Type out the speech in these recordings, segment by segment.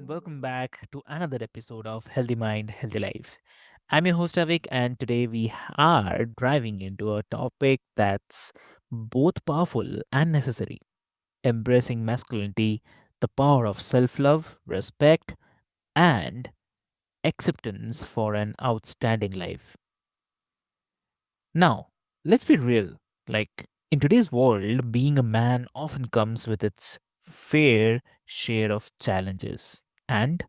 and welcome back to another episode of Healthy Mind, Healthy Life. I'm your host Avik, and today we are driving into a topic that's both powerful and necessary: embracing masculinity, the power of self love, respect, and acceptance for an outstanding life. Now, let's be real. In today's world, being a man often comes with its fair share of challenges and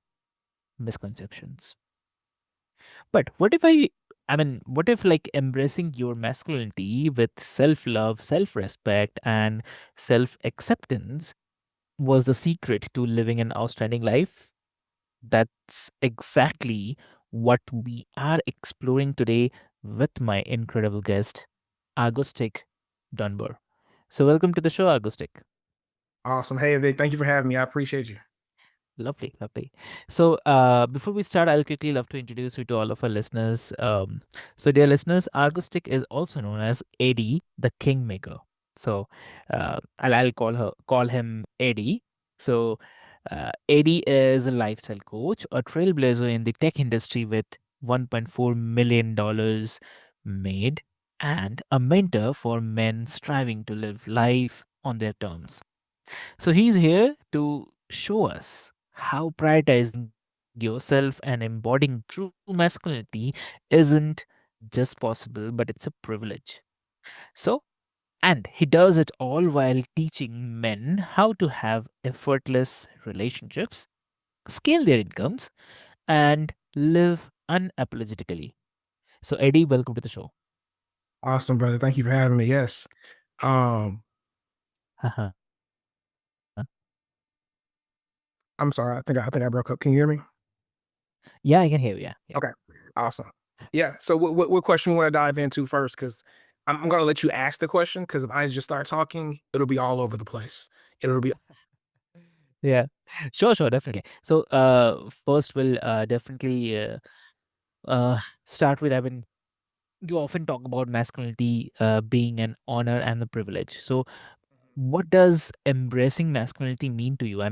misconceptions. But what if embracing your masculinity with self love, self respect, and self acceptance was the secret to living an outstanding life? That's exactly what we are exploring today with my incredible guest, Agustic Dunbar. So, welcome to the show, Agustic. Awesome. Hey, Vic, thank you for having me. I appreciate you. Lovely, lovely. So, before we start, I'll quickly love to introduce you to all of our listeners. Dear listeners, Argostic is also known as Eddie, the Kingmaker. So, I'll call him Eddie. So, Eddie is a lifestyle coach, a trailblazer in the tech industry with $1.4 million made, and a mentor for men striving to live life on their terms. So he's here to show us how prioritizing yourself and embodying true masculinity isn't just possible, but it's a privilege. So, and he does it all while teaching men how to have effortless relationships, scale their incomes, and live unapologetically. So, Eddie, welcome to the show. Awesome, brother. Thank you for having me. Yes. Um, Haha. I'm sorry. I think I broke up. Can you hear me? Yeah, I can hear you. Yeah, yeah. Okay. Awesome. Yeah. So what question we want to dive into first? Because I'm gonna let you ask the question. Because if I just start talking, it'll be all over the place. It'll be Yeah, sure, sure, definitely. So, first we'll definitely uh, start with, you often talk about masculinity being an honor and a privilege. So, what does embracing masculinity mean to you?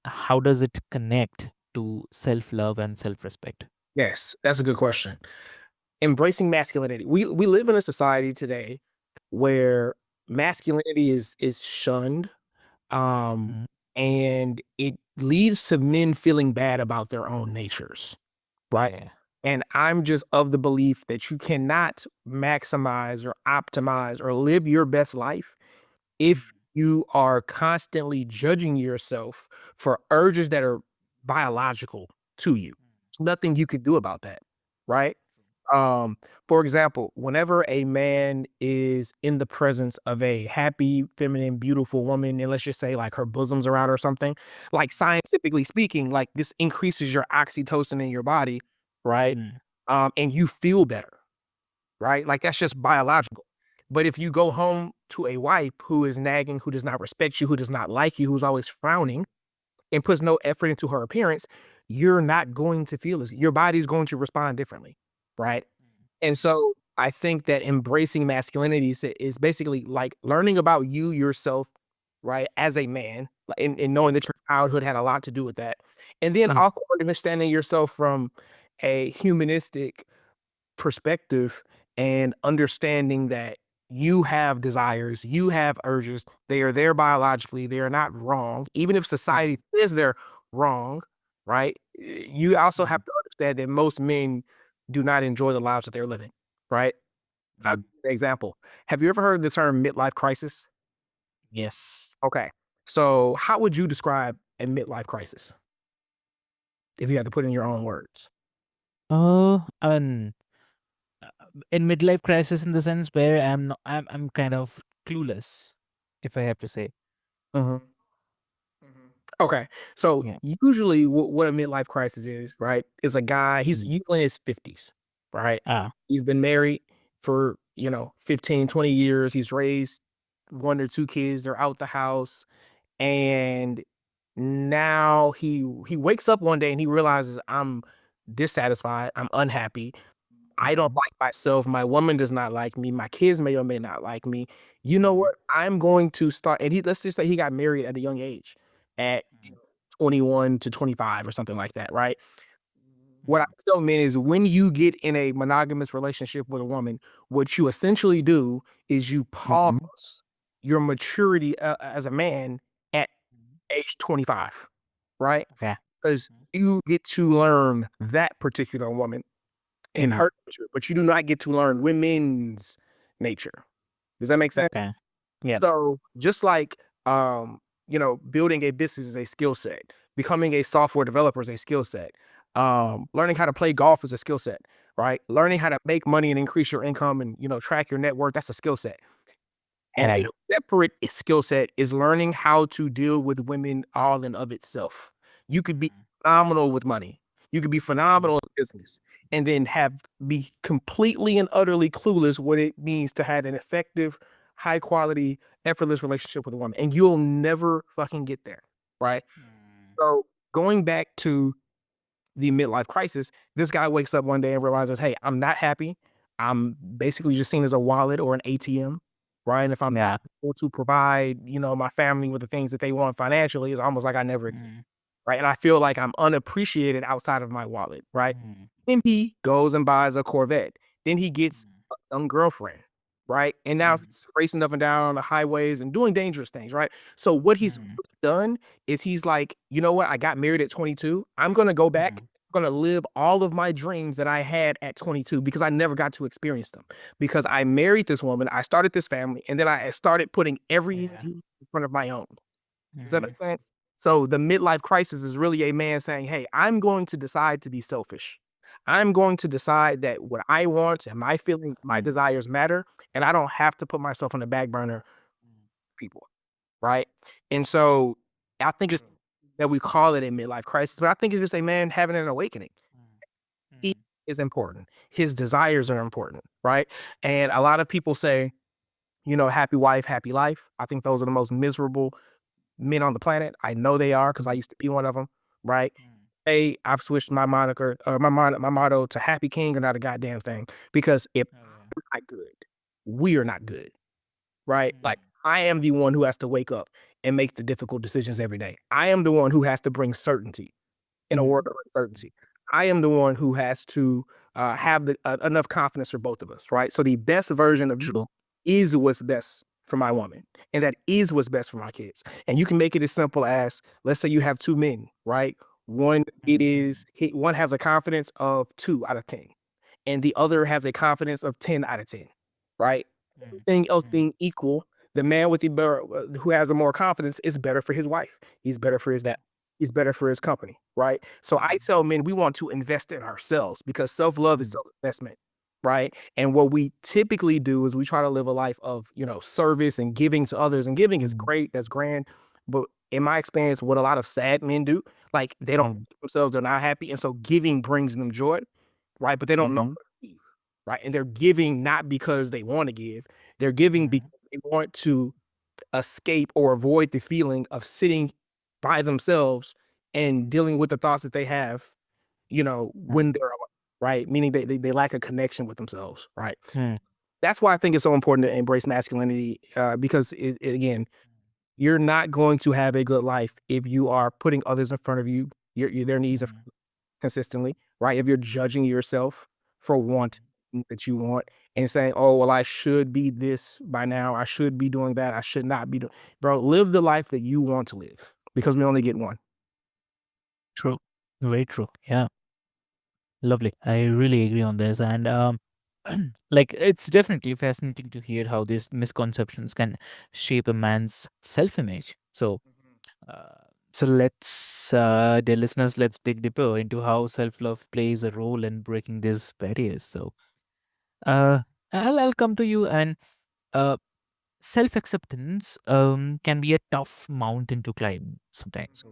How does it connect to self love and self respect? yes. That's a good question. Embracing masculinity. We live in a society today where masculinity is shunned, um, Mm. and it leads to men feeling bad about their own natures. Right? Yeah. And I'm just of the belief that you cannot maximize or optimize or live your best life if you are constantly judging yourself for urges that are biological to you. There's nothing you could do about that, right? Um, for example, whenever a man is in the presence of a happy, feminine, beautiful woman, and let's just say like her bosoms are out or something, like scientifically speaking, like this increases your oxytocin in your body, right? Mm. And you feel better, right? Like that's just biological. But if you go home to a wife who is nagging, who does not respect you, who does not like you, who's always frowning and puts no effort into her appearance, you're not going to feel this. Your body's going to respond differently, right? And so I think that embracing masculinity is basically like learning about you yourself, right, as a man, and knowing that your childhood had a lot to do with that. And then Mm. also understanding yourself from a humanistic perspective and understanding that you have desires, you have urges, they are there biologically, they are not wrong. Even if Mm. society says they're wrong, right? You also have Mm. to understand that most men do not enjoy the lives that they're living, right? I'll give Mm. you an example. Have you ever heard the term midlife crisis? Yes. Okay. So, how would you describe a midlife crisis if you had to put it in your own words? Oh, in midlife crisis, in the sense where I'm kind of clueless, if I have to say. Mhm. Mhm. Okay. So Yeah. usually what a midlife crisis is, right, is a guy, he's Mm. usually in his 50s, right? Ah. He's been married for, 15, 20 years. He's raised 1 or 2 kids. They're out the house. And now he wakes up one day and he realizes I'm dissatisfied. I'm unhappy. I don't Mhm. like myself. My woman does not like me. My kids may or may not like me. You know Mhm. what? I'm going to start. And he let's just say he got married at a young age, at Mhm. 21 to 25 or something like that, right? What I Mm. tell men is when you get in a monogamous relationship with a woman, what you essentially do is you Mhm. pause your maturity as a man at Mhm. age 25, right? Okay. Because Mm. you get to learn that particular woman in Mm. her nature, but you do not get to learn women's nature. Does that make sense? Okay. Yeah. So just like building a business is a skill set, becoming a software developer is a skill set. Learning how to play golf is a skill set, right? Learning how to make money and increase your income and track your net worth, that's a skill set. And a Right. separate skill set is learning how to deal with women all in of itself. You could be Mm. phenomenal with money. You could be Mm. phenomenal in business and then be completely and utterly clueless what it means to have an effective, high quality, effortless relationship with a woman. And you'll never fucking get there. Right. Mm. So going back to the midlife crisis, this guy wakes up one day and realizes, hey, I'm not happy. I'm basically just seen as a wallet or an ATM, right? And if I'm Yeah. able to provide, my family with the things that they want financially, it's almost like I never exist, Mm. right? And I feel like I'm unappreciated outside of my wallet, right? Mm. Then he goes and buys a Corvette. Then he gets Mm. a young girlfriend, right? And now Mm. he's racing up and down on the highways and doing dangerous things, right? So what he's Mm. done is he's like, you know what? I got married at 22. I'm gonna go back. Mm. I'm gonna live all of my dreams that I had at 22 because I never got to experience them. Because I married this woman, I started this family, and then I started putting Yeah. everything in front of my own. Does that Mm. make sense? So the midlife crisis is really a man saying, "Hey, I'm going to decide to be selfish. I'm going to decide that what I want and my feeling, my Mm. desires matter, and I don't have to put myself on the back burner, Mm. people." Right? And so I think it's True. that we call it a midlife crisis, but I think it's just a man having an awakening. Mm. He Mm. is important. His desires are important, right? And a lot of people say, happy wife, happy life. I think those are the most miserable men on the planet. I know they are because I Mm. used to be one of them, right? Mm. Hey, I've switched my moniker, my motto to happy king or not a goddamn thing. Because if Oh, yeah. I'm not good, we are not good, right? Like Mm. I am the one who has to wake up and make the difficult decisions every day. I am the one who has to bring certainty in a world Mhm. of uncertainty. I am the one who has to have enough confidence for both of us, right? So the best version of me True. is what's best for my woman, and that is what's best for my kids. And you can make it as simple as, let's say you have two men, right? One Mm. one has a confidence of 2 out of 10, and the other has a confidence of 10 out of 10, right? Mm. Everything else Mm. being equal, the man with who has the more confidence is better for his wife. He's better for his Yeah. dad. He's better for his company, right? So I Mm. tell men we want to invest in ourselves because self-love is Mm. self-investment, right? And what we typically do is we try to live a life of, service and giving to others. And giving is Mm. great, that's grand. But in my experience, what a lot of sad men do, like they don't Mm. themselves, they're not happy. And so giving brings them joy, right? But they don't know Mhm. how to give, right? And they're giving not because they want to give, they're giving because Mhm. they want to escape or avoid the feeling of sitting by themselves and dealing with the thoughts that they have, when Mhm. they're alone, right? Meaning they lack a connection with themselves, right? Mm. That's why I think it's so important to embrace masculinity because, again, you're not going to have a good life if you are putting others in front of you, their needs are Mm. consistently, right? If you're judging yourself for Mm. that you want and saying, "Oh, well, I should be this by now. I should be doing that. I should not be doing." Bro, live the life that you want to live because we only get one. True. Very true. Yeah. Lovely. I really agree on this. And like it's definitely fascinating to hear how these misconceptions can shape a man's self-image. Uh, so dear listeners, let's dig deeper into how self-love plays a role in breaking these barriers. Uh, I'll come to you and uh, self-acceptance can be a tough mountain to climb sometimes.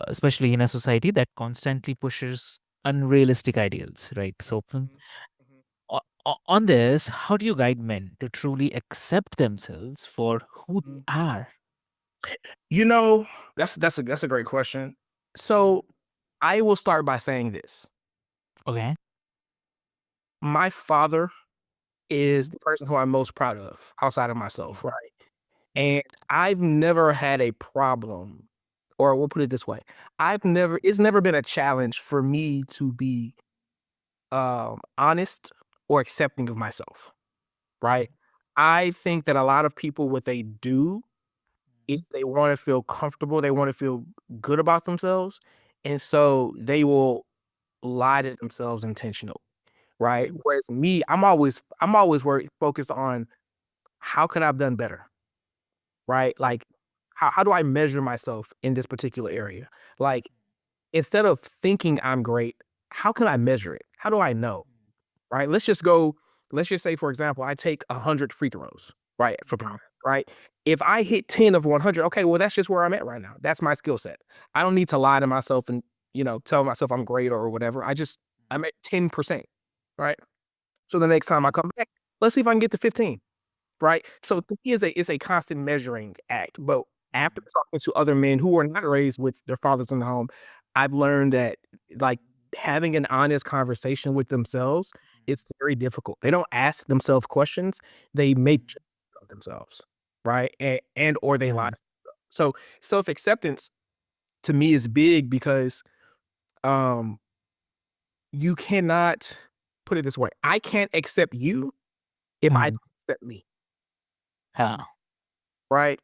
Especially in a society that constantly pushes unrealistic ideals, right? On this, how do you guide men to truly accept themselves for who they are? You know, that's a great question. Mhm. So I will start by saying this. Okay. My father is Mhm. the person who I'm most proud of outside of myself, Mhm. right? Mhm. And I've never had a problem or we'll put it this way. It's never been a challenge for me to be honest or accepting of myself, right? I think that a lot of people, what they do is they want to feel comfortable, they want to feel good about themselves, and so they will lie to themselves intentionally, right? Whereas me, I'm always worried, focused on how could I have done better, right? Like how do I measure myself in this particular area? Like instead of thinking I'm great, how can I measure it? How do I know? Right? Let's just say, for example, I take 100 free throws, right? For Yeah. prime, right? If I hit 10 of 100, okay, well, that's just where I'm at right now. That's my skill set. I don't need to lie to myself and, tell myself I'm great or whatever. I'm at 10%, right? So the next time I come back, let's see if I can get to 15. Right? So to me, it's a constant measuring act. But after talking to other men who were not raised with their fathers in the home, I've learned that like having an honest conversation with themselves, it's very difficult. They don't ask themselves questions; they make judgments of themselves, right? And or they lie. Yeah. So self acceptance to me is big because um you cannot put it this way. I can't accept you if I Mhm. don't accept me, Yeah. right?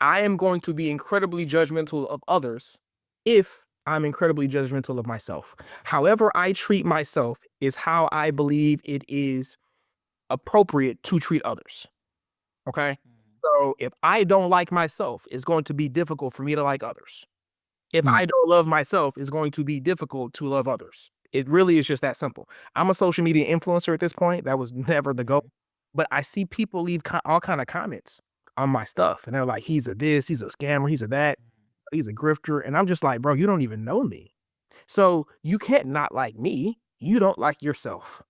I am going to be incredibly judgmental of others if I'm incredibly judgmental of myself. However, I treat myself is how I believe it is appropriate to treat others. Okay. So if I don't like myself, it's going to be difficult for me to like others. If Mm. I don't love myself, it's going to be difficult to love others. It really is just that simple. I'm a social media influencer at this point. That was never the goal. But I see people leave all kind of comments on my stuff, and they're like, "He's a this, he's a scammer, he's a that, he's a grifter," and I'm just like, "Bro, you don't even know me, so you can't not like me. You don't like yourself.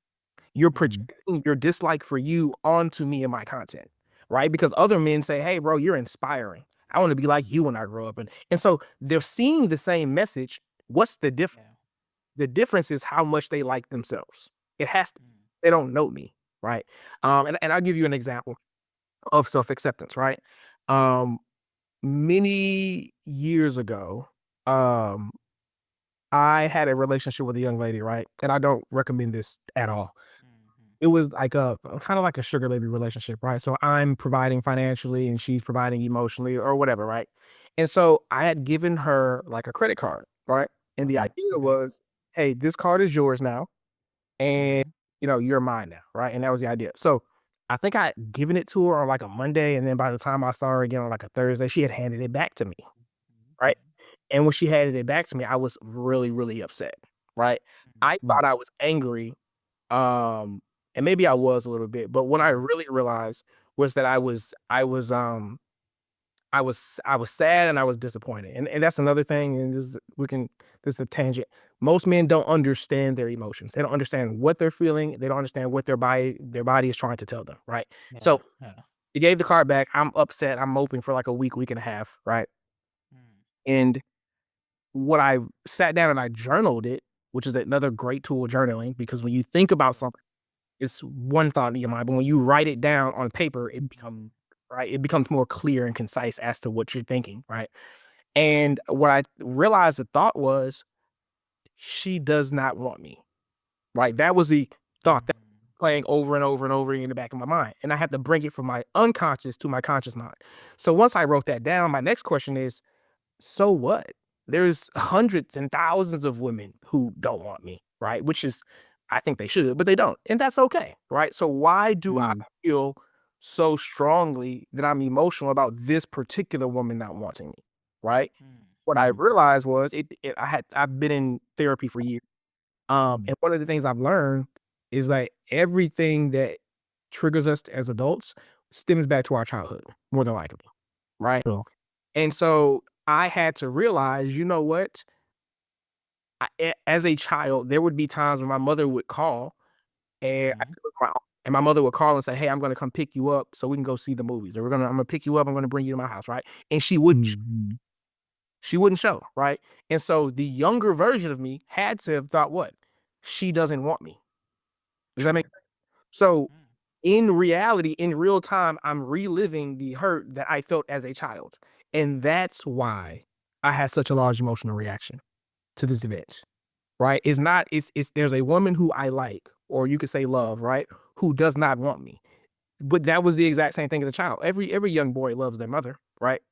You're Mhm. projecting your dislike for you onto me and my content, right? Because other men say, 'Hey, bro, you're inspiring. I want to be like you when I grow up,' and so they're seeing the same message. What's the difference? Yeah. The difference is how much they like themselves. It has to. They don't know me, right? And I'll give you an example of self-acceptance, right? Um, many years ago, um, I had a relationship with a young lady, right? And I don't recommend this at all. It was like a kind of like a sugar baby relationship, right? So I'm providing financially and she's providing emotionally or whatever, right? And so I had given her like a credit card, right? And the Okay. idea Okay. was, hey, this card is yours now and Mhm. you're mine now, right? And that was the idea. So I think I had given it to her on like a Monday, and then by the time I saw her again on like a Thursday, she had handed it back to me, right? And when she handed it back to me, I was really, really upset, right? I Mhm. thought I was angry, um, and maybe I was a little bit, but what I Mhm. really realized was that I was sad and I was disappointed. And that's another thing, and this is a tangent. Most men don't understand their emotions. They don't understand what they're feeling. They don't understand what their body is trying to tell them, right? Yeah. So Yeah. he gave the card back. I'm upset. I'm moping for like a week, week and a half, right? Mm. And what I sat down and I journaled it, which is another great tool, journaling, because when you think about True. something, it's one thought in your mind, but when you write it down on paper, it becomes Mhm. right. It becomes more clear and concise as to what you're thinking, right? And what I realized the thought was, she does not want me, right? That was the thought that Mhm. playing over and over and over in the back of my mind. And I had to bring it from my unconscious to my conscious mind. So once I wrote that down, my next question is, so what? There's hundreds and thousands of women who don't want me, right? Which is, I think they should, but they don't. And that's okay, right? So why do I Mm. feel so strongly that I'm emotional about this particular woman not wanting me, right? Mm. What I Mm. realized was I've been in therapy for years. Mm. And one of the things I've learned is like everything that triggers us as adults stems back to our childhood, more than likely, right? True. And so I had to realize, you know what? As a child, there would be times when my mother would call and I Mhm. could look around, and my mother would call and say, "Hey, I'm gonna come pick you up so we can go see the movies, or I'm gonna pick you up, I'm gonna bring you to my house," right? And Mhm. she wouldn't show, right? And so the younger version of me had to have thought, what? She doesn't want me. Does that make True. so Mm. in reality, in real time, I'm reliving the hurt that I felt as a child. And that's why I had such a large emotional reaction to this event, right? It's not, it's there's a woman who I like, or you could say love, right? Who does not want me. But that was the exact same thing as a child. Every young boy loves their mother, right?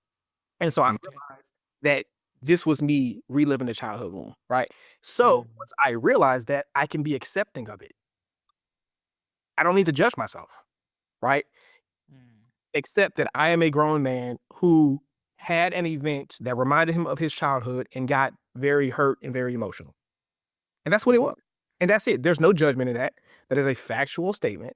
And so I Right. realized that this was me reliving the childhood wound, right? So Mm, once I realized that, I can be accepting of it. I don't need to judge myself, right? mm, Accept that I am a grown man who had an event that reminded him of his childhood and got very hurt and very emotional. And that's what it mm, was. And that's it. There's no judgment in that. That is a factual statement.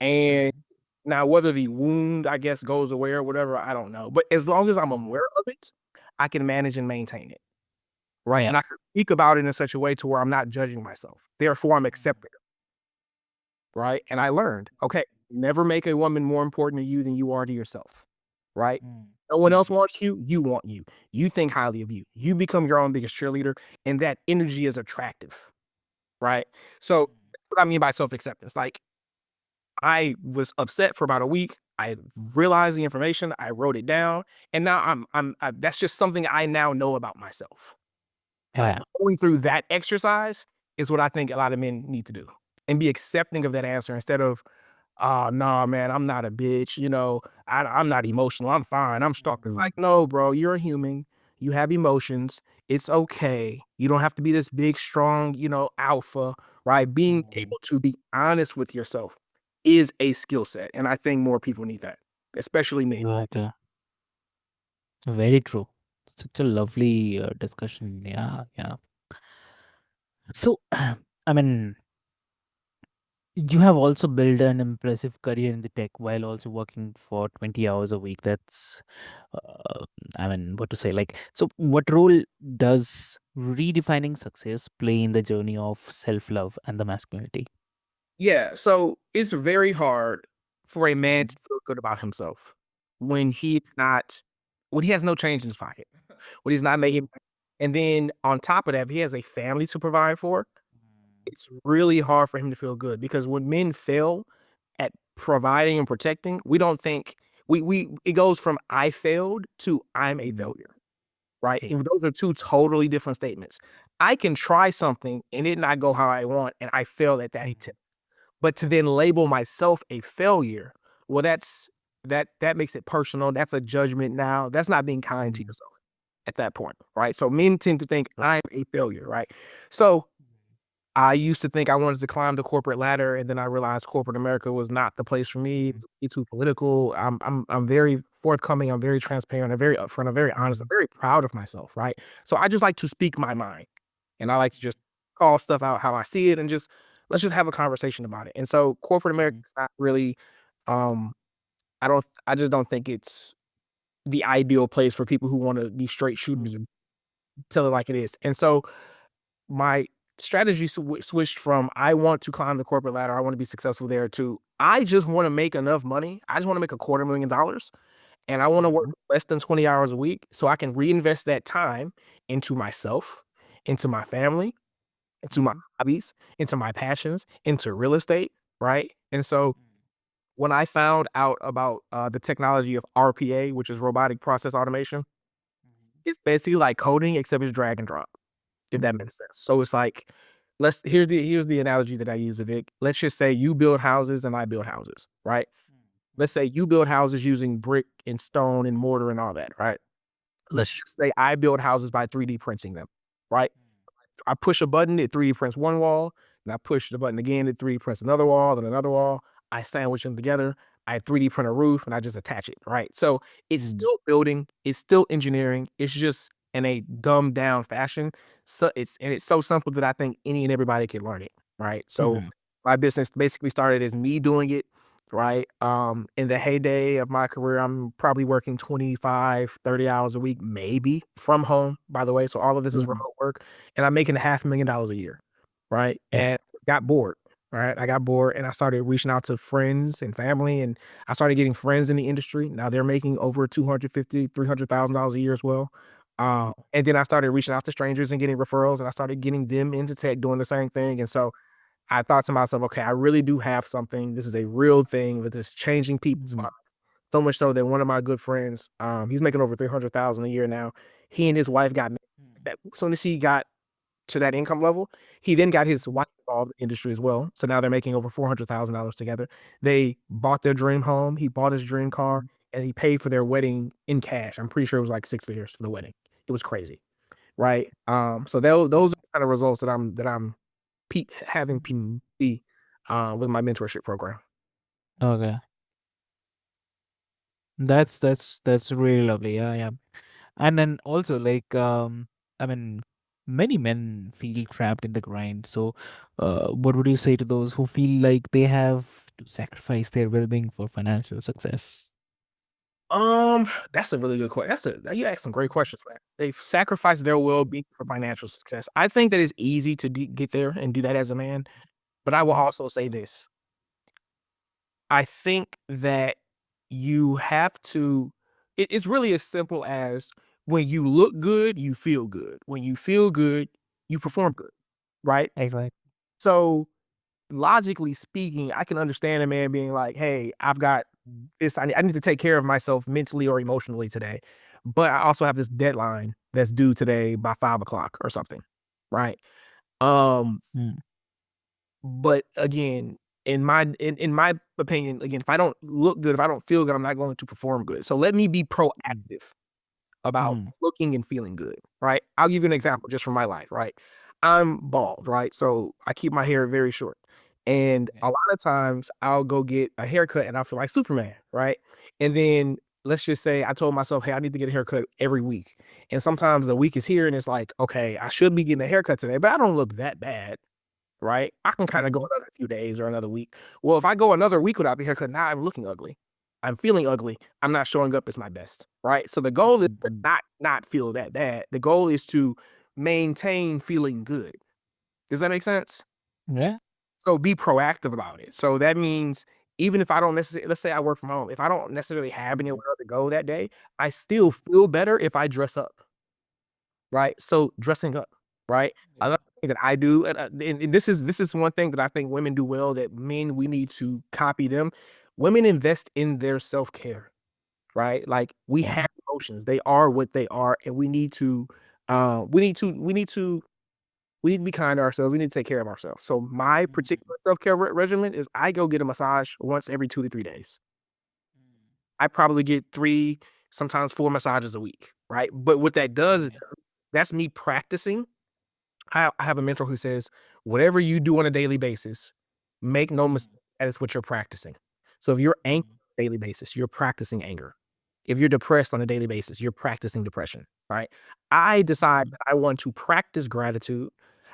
And mm, now whether the wound, I guess, goes away or whatever, I don't know. But as long as I'm mm, aware of it, I can manage and maintain it. Right. yeah. And I can speak about it in such a way to where I'm not judging myself. Therefore, I'm Mm, accepting. Right. And I learned, okay, never make a woman more important to you than you are to yourself. Right. mm, No one mm, else wants you. You want you. You think highly of you. You become your own biggest cheerleader. And that energy is attractive. Right. So mm, that's what I mean by self acceptance. Like, I was upset for about a week. I realized the information. I wrote it down. And now that's just something I now know about myself. Right. yeah. Going through that exercise is what I think a lot of men need to do and be accepting of that answer instead of, "Oh, nah, man, I'm not a bitch. I'm not emotional. I'm fine. I'm strong." It's Mm, like, no, bro, you're a human. You have emotions. It's okay. You don't have to be this big, strong, alpha, right? Being mm, able to be honest with yourself is a skill set. And I think more people need that, especially men. exactly. Very true. Such a lovely discussion. Yeah, yeah. So, I mean, you have also built an impressive career in the tech while also working for 20 hours a week. That's, uh, I mean, what to say? Like, so what role does redefining success play in the journey of self love and the masculinity? Yeah, so it's very hard for a man to Mhm, feel good about himself when he's not when he has no change in his pocket, when he's not making, and then on top of that, if he has a family to provide for, mm, it's really hard for him to feel good because when men fail at providing and protecting, we don't think we it goes from "I failed" to "I'm a mm, failure," right? okay. And those are 2 totally different statements. I can try something and it not go how I want, and I fail at that Mm, attempt. But to then label myself a failure, well, that makes it personal. That's a judgment now. That's not being kind to mm, yourself at that point, right? So men tend to think right. I'm a failure, right? So Mm, I used to think I wanted to climb the corporate ladder, and then I realized corporate America was not the place for me. mm, It's too political. I'm very forthcoming. I'm very transparent. I'm very upfront. I'm very honest. I'm mm, very proud of myself, right? So I just like to speak my mind, and I like to mm, just call stuff out how I see it, and just let's just have a conversation about it. And so corporate America mm, is not really. Um, I just don't think it's the ideal place for people who want to be straight shooters mm, and tell it like it is. And so my strategy switched from I want to climb the corporate ladder, I want to be successful there, to I just want to make enough money. I just want to make $250,000 and I want to work mm, less than 20 hours a week so I can reinvest that time into myself, into my family, into my mm, hobbies, into my passions, into real estate, right? And so mm, when I found out about the technology of RPA, which is robotic process automation, mhm, it's basically like coding except it's drag and drop. If that mm, makes sense. So it's like, here's the analogy that I use of it. Let's just say you build houses and I build houses, right? mm, Let's say you build houses using brick and stone and mortar and all that, right? Let's mm, just say I build houses by 3D printing them, right? I push a button, it 3D prints one wall, and I push the button again, it 3D prints another wall, then another wall. I sandwich them together. I 3D print a roof and I just attach it, right? So it's mm, still building, it's still engineering, it's just in a dumbed down fashion. So it's so simple that I think any and everybody can learn it, right? So mhm, my business basically started as me doing it, right? In the heyday of my career, I'm probably working 25, 30 hours a week, maybe from home, by the way. So all of this is mm, remote work and I'm making $500,000 a year, right? yeah. And got bored, right? I got bored and I started reaching out to friends and family, and I started getting friends in the industry. Now they're making over 250, $300,000 a year as well. Wow. And then I started reaching out to strangers and getting referrals, and I started getting them into tech doing the same thing. And so I thought to myself, okay, I really do have something. This is a real thing that is changing people's Mm, lives. So much so that one of my good friends, he's making over 300,000 a year now. He and his wife got married. Mm. That as soon as he got to that income level, he then got his Mhm. wife involved in the industry as well. So now they're making over $400,000 together. They bought their dream home. He bought his dream car, and he paid for their wedding in cash. I'm pretty sure it was like 6 figures for the wedding. It was crazy, right? So those are the kind of results that I'm having see with my mentorship program. Okay. That's really lovely. Yeah, yeah. And then also like I mean many men feel trapped in the grind. So what would you say to those who feel like they have to sacrifice their well-being for financial success? That's a really good question. You asked some great questions, man. They've sacrificed their well-being for financial success. I think that it's easy to get there and do that as a man, but I will also say this. I think that you have to it's really as simple as when you look good, you feel good. When you feel good, you perform good, right? Exactly. So logically speaking, I can understand a man being like, "Hey, I've got this. I need to take care of myself mentally or emotionally today, but I also have this deadline that's due today by 5 o'clock or something, right?" Um, Mm. but again, in my opinion, again, if I don't look good, if I don't feel good, I'm not going to perform good. So let me be Mm. proactive about Mm. looking and feeling good, right? I'll give you an example just from my life, right? I'm bald, right? So I keep my hair very short. And a Okay. lot of times I'll go get a haircut and I feel like Superman, right? And then let's just say I told myself, hey, I need to get a haircut every week. And sometimes the week is here and it's like, okay, I should be getting a haircut today, but I don't look that bad, right? I can kind of go Mhm. another few days or another week. Well, if I go another week without the haircut, now I'm looking ugly. I'm feeling ugly. I'm not showing up as my best, right? So the goal is to Mhm. not feel that bad. The goal is to maintain feeling good. Does that make sense? Yeah. So be proactive about it. So that means even if I don't necessarily, let's say I work from home, if I don't necessarily have Mhm. anywhere to go that day, I still feel better if I dress up. Right? So dressing up, right? Yeah. Another thing that I do, and this is one thing that I think women do well that men we need to copy them. Women invest in their self-care, right? Like we Yeah. have emotions. They are what they are, and we need to be kind to ourselves. We need to take care of ourselves. So my Mhm. particular self-care regimen is I go get a massage once every 2 to 3 days. Mm. I probably get 3, sometimes 4 massages a week, right? But what that does is Okay. that's me practicing. I have a mentor who says, "Whatever you do on a daily basis, make no Mm. mistake, that is what you're practicing." So if you're angry Mm. on a daily basis, you're practicing anger. If you're depressed on a daily basis, you're practicing depression, right? I decide Mhm. that I want to practice gratitude.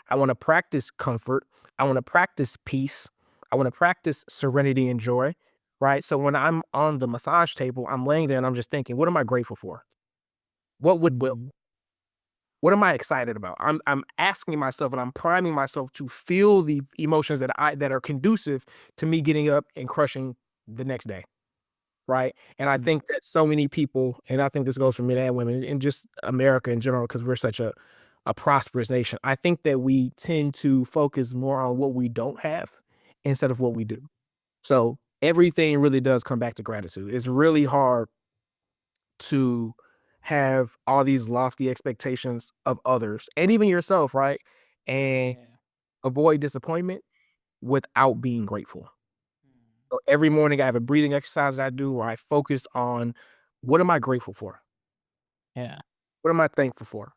I wanna practice comfort. I wanna practice peace. I wanna practice serenity and joy, right? So when I'm on the massage table, I'm laying there and I'm just thinking, "What am I grateful for? What would will Mhm. What am I excited about?" I'm asking myself and I'm priming myself to feel the emotions that are conducive to me getting up and crushing the next day, right? And I Mm. think that so many people, and I think this goes for men and women and just America in general, because we're such a prosperous nation. I think that we tend to focus more on what we don't have instead of what we do. So everything really does come back to gratitude. It's really hard to have all these lofty expectations of others and even yourself, right? And Yeah. avoid disappointment without being grateful. Mm. So every morning I have a breathing exercise that I do where I focus on what am I grateful for? Yeah. What am I thankful for?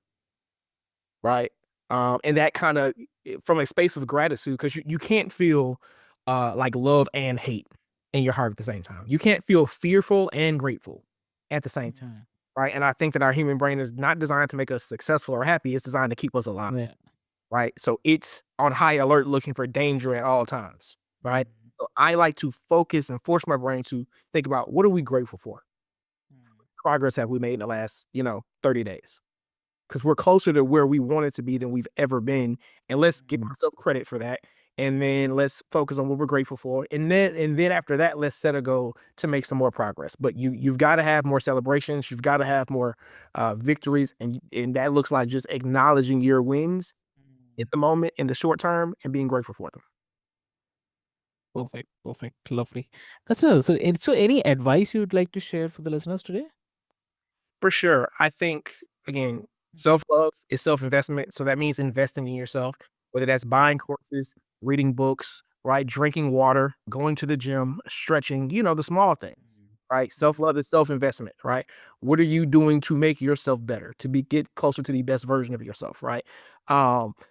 Right? And that kind of from a space of gratitude, because you can't feel like love and hate in your heart at the same time. You can't feel fearful and grateful at the same time. Mhm. Right. And I think that our human brain is not designed to make us successful or happy. It's designed to keep us alive. Yeah. Right. So it's on high alert looking for danger at all times. Right. Mhm. So I like to focus and force my brain to think about what are we grateful for? Mm. Progress have we made in the last, 30 days? Because we're closer to where we wanted to be than we've ever been. And let's give Mhm. ourselves credit for that. And then let's focus on what we're grateful for. And then after that, let's set a goal to make some more progress. But you've got to have more celebrations. You've got to have more victories, and that looks like just acknowledging your wins Mm. at the moment in the short term and being grateful for them. Perfect. Perfect. Lovely. That's all. So any advice you'd like to share for the listeners today? For sure. I think, again, self-love is self-investment, so that means investing in yourself, whether that's buying courses, reading books, right, drinking water, going to the gym, stretching, the small things, right? Self-love is self-investment, right? What are you doing to make yourself better, to be get closer to the best version of yourself, right?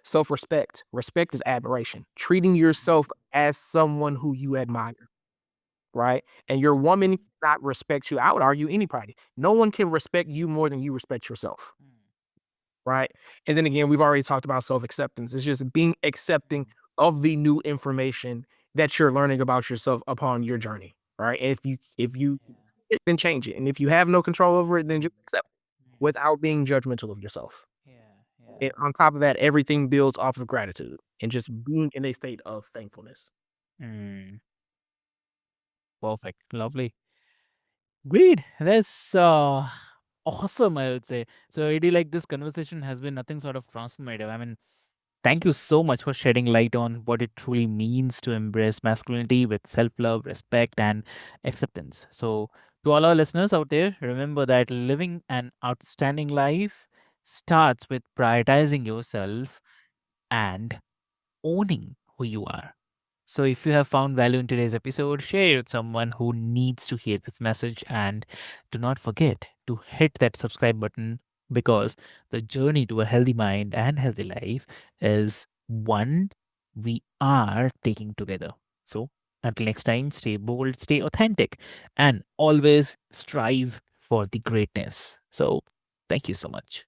Self-respect. Respect is admiration. Treating yourself as someone who you admire, right? And your woman not respect you. I would argue anybody. No one can respect you more than you respect yourself, right? And then again, we've already talked about self-acceptance. It's just being accepting of the new information that you're learning about yourself upon your journey, right? If you then change it. And if you have no control over it, then just accept it without being judgmental of yourself. Yeah, yeah. And on top of that, everything builds off of gratitude and just being in a state of thankfulness. Mm, perfect. Lovely. Great. That's awesome, I would say. So, really, like this conversation has been nothing sort of transformative. I mean, thank you so much for shedding light on what it truly means to embrace masculinity with self love, respect, and acceptance. So, to all our listeners out there, remember that living an outstanding life starts with prioritizing yourself and owning who you are. So, if you have found value in today's episode, share it with someone who needs to hear this message. And do not forget to hit that subscribe button because the journey to a healthy mind and healthy life is one we are taking together. So, until next time, stay bold, stay authentic, and always strive for the greatness. So, thank you so much.